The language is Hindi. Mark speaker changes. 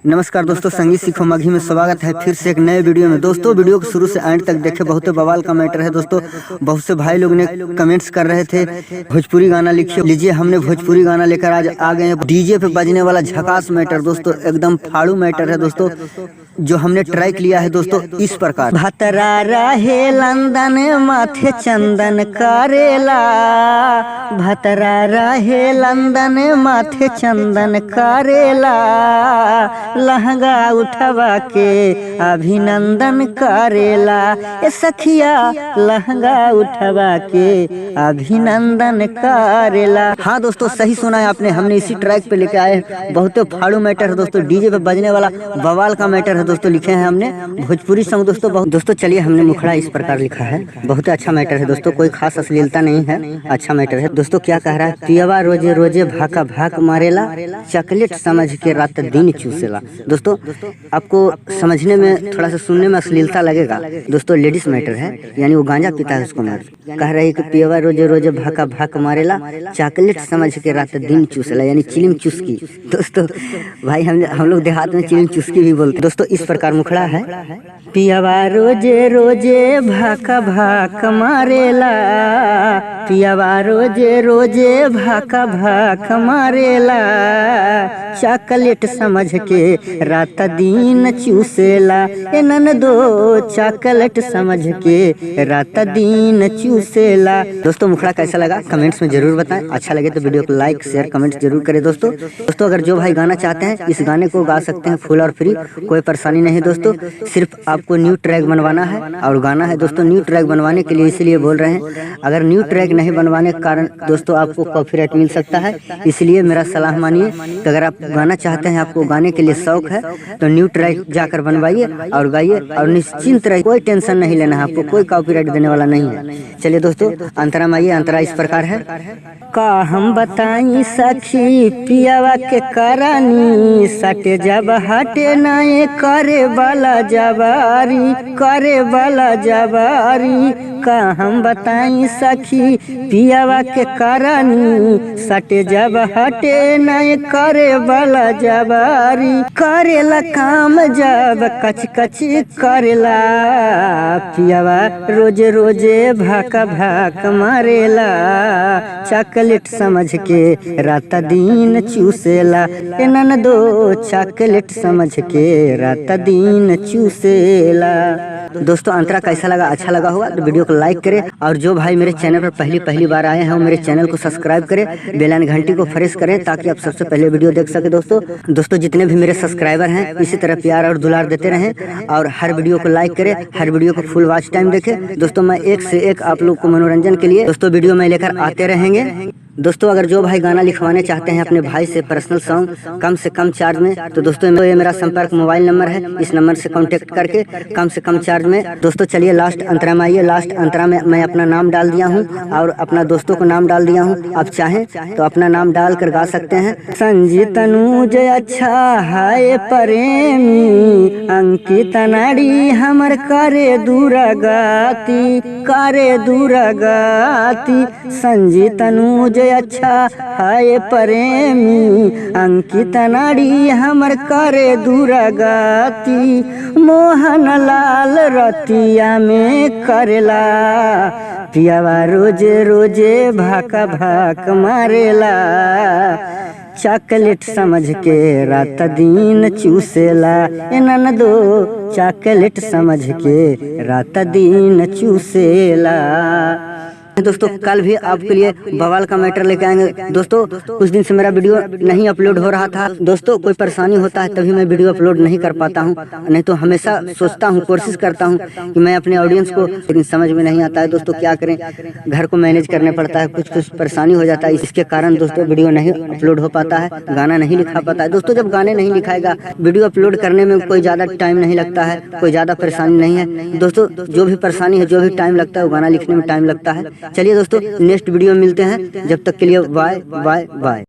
Speaker 1: नमस्कार दोस्तों, संगीत सीखो मघी में स्वागत है फिर से एक नए वीडियो में। दोस्तों वीडियो को शुरू से एंड तक देखे, बहुत बवाल का मैटर है। दोस्तों बहुत से भाई लोग ने कमेंट्स कर रहे थे भोजपुरी गाना लिखिए। लीजिए हमने भोजपुरी गाना लेकर आज आ गए हैं। डीजे पे बजने वाला झकास मैटर दोस्तों, एकदम फाड़ू मैटर है दोस्तों, जो हमने ट्रैक लिया है दोस्तों इस प्रकार। भतरा रहे लंदन माथे चंदन करेला, भतरा रहे लंदन माथे चंदन करेला, लहंगा उठवा के अभिनंदन करेला। ए सखिया लहंगा उठवा के अभिनंदन करेला। हाँ दोस्तों सही सुना है आपने, हमने इसी ट्रैक पे लेके आए हैं। बहुत फाड़ू मैटर है दोस्तों, डीजे पे बजने वाला बवाल का मैटर है दोस्तों। लिखे हैं हमने भोजपुरी सॉन्ग दोस्तों। दोस्तों चलिए, हमने मुखड़ा इस प्रकार लिखा है। बहुत अच्छा मैटर है दोस्तों, कोई खास अश्लीलता नहीं है, अच्छा मैटर है दोस्तों। क्या कह रहा है? पियवा रोजे रोजे भाका भाक मारेला, चॉकलेट समझ के रात दिन चूसेला। दोस्तों आपको समझने में थोड़ा सा सुनने में अश्लीलता लगेगा दोस्तों, लेडीज मैटर है, यानी वो गांजा पीता है उसको मार। कह रही कि पियवा रोजे रोजे भाका भाक मारेला, चॉकलेट समझ के रात दिन चूसेला, यानी चिलिम चुस्की। दोस्तों भाई हम लोग देहात में चिलिम चुस्की भी बोलते दोस्तों। इस प्रकार मुखड़ा है। पियवा रोजे रोजे भाका भाक मारेला, पियवा रोजे रोजे भाका भाक मारेला, चॉकलेट समझ के रात दिन चूसेला। ए ननदो चॉकलेट समझ के रात दिन चूसेला। दोस्तों मुखड़ा कैसा लगा कमेंट्स में जरूर बताएं। अच्छा लगे तो वीडियो को लाइक शेयर कमेंट जरूर करें दोस्तों। अगर जो भाई गाना चाहते हैं इस गाने को गा सकते हैं फुल और फ्री, कोई परेशानी नहीं दोस्तों। सिर्फ आपको न्यू ट्रैक बनवाना है और गाना है दोस्तों। न्यू ट्रैक बनवाने के लिए इसलिए बोल रहे हैं, अगर न्यू ट्रैक नहीं बनवाने के कारण दोस्तों आपको कॉपीराइट मिल सकता है। इसलिए मेरा सलाह मानिए कि अगर आप गाना चाहते हैं, आपको गाने के लिए शौक है, तो न्यू ट्रैक जाकर बनवाइए और गाइए और निश्चिंत रहिए, कोई टेंशन नहीं लेना है आपको, कोई कॉपीराइट देने वाला नहीं है। चलिए दोस्तों अंतरा में आइए। अंतरा इस प्रकार है। का हम बताई सखी पियावा के करानी, सटे जब हटे नाए करे वाला जवारी, करे वाला जवारी। का हम बताई सखी पियावा के करानी, सटे जब हटे नाए करे वाला जवारी। करेला काम जब कच कच करेला, पियावा रोजे रोजे भाका भाक मारेला, चॉकलेट समझ के रात दिन चूसेला। ए ननदो चॉकलेट समझ के रात दिन चूसेला। दोस्तों अंतरा कैसा लगा? अच्छा लगा होगा तो वीडियो को लाइक करें, और जो भाई मेरे चैनल पर पहली बार आए हैं वो मेरे चैनल को सब्सक्राइब करें, बेल आइकन घंटी को प्रेस करें ताकि आप सबसे पहले वीडियो देख सके दोस्तों जितने भी मेरे सब्सक्राइबर हैं इसी तरह प्यार और दुलार देते रहें, और हर वीडियो को लाइक करें, हर वीडियो को फुल वॉच टाइम देखें दोस्तों। मैं एक से एक आप लोग को मनोरंजन के लिए दोस्तों वीडियो में लेकर आते रहेंगे दोस्तों। अगर जो भाई गाना लिखवाने चाहते हैं अपने भाई से पर्सनल सॉन्ग कम से कम चार्ज में, तो दोस्तों ये मेरा संपर्क मोबाइल नंबर है, इस नंबर से कांटेक्ट करके कम से कम चार्ज में दोस्तों। चलिए लास्ट अंतरा में आइए। लास्ट अंतरा में मैं अपना नाम डाल दिया हूँ और अपना दोस्तों को नाम डाल दिया हूँ। आप चाहें तो अपना नाम डाल कर गा सकते हैं। संजीत अनुज अच्छा हाय प्रेमी, अंकित नाड़ी हमर करे दूरगाती, करे दूरगाती। संजीत अनुज अच्छा हाय प्रेमी, अंकित नाड़ी हमर करे दूरगाती। मोहन लाल रतिया में करेला, पियावा रोजे रोजे भाका भाक मारेला, चॉकलेट समझ के रात दिन चूसेला। ए ननदो चॉकलेट समझ के रात दिन चूसेला। दोस्तों कल भी आपके लिए बवाल का मैटर लेके आएंगे दोस्तों। कुछ दिन से मेरा वीडियो नहीं अपलोड हो रहा था दोस्तों, कोई परेशानी होता है तभी मैं वीडियो अपलोड नहीं कर पाता हूं, नहीं तो हमेशा सोचता हूं, कोशिश करता हूं कि मैं अपने ऑडियंस को, लेकिन समझ में नहीं आता है दोस्तों। क्या करें, घर को मैनेज करने पड़ता है, कुछ परेशानी हो जाता है, इसके कारण दोस्तों वीडियो नहीं अपलोड हो पाता है, गाना नहीं लिखा पाता है दोस्तों। जब गाने नहीं लिखाएगा वीडियो अपलोड करने में कोई ज़्यादा टाइम नहीं लगता है, कोई ज़्यादा परेशानी नहीं है दोस्तों। जो भी परेशानी है, जो भी टाइम लगता है, वो गाना लिखने में टाइम लगता है। चलिए दोस्तों नेक्स्ट वीडियो में मिलते हैं, जब तक के लिए बाय बाय बाय।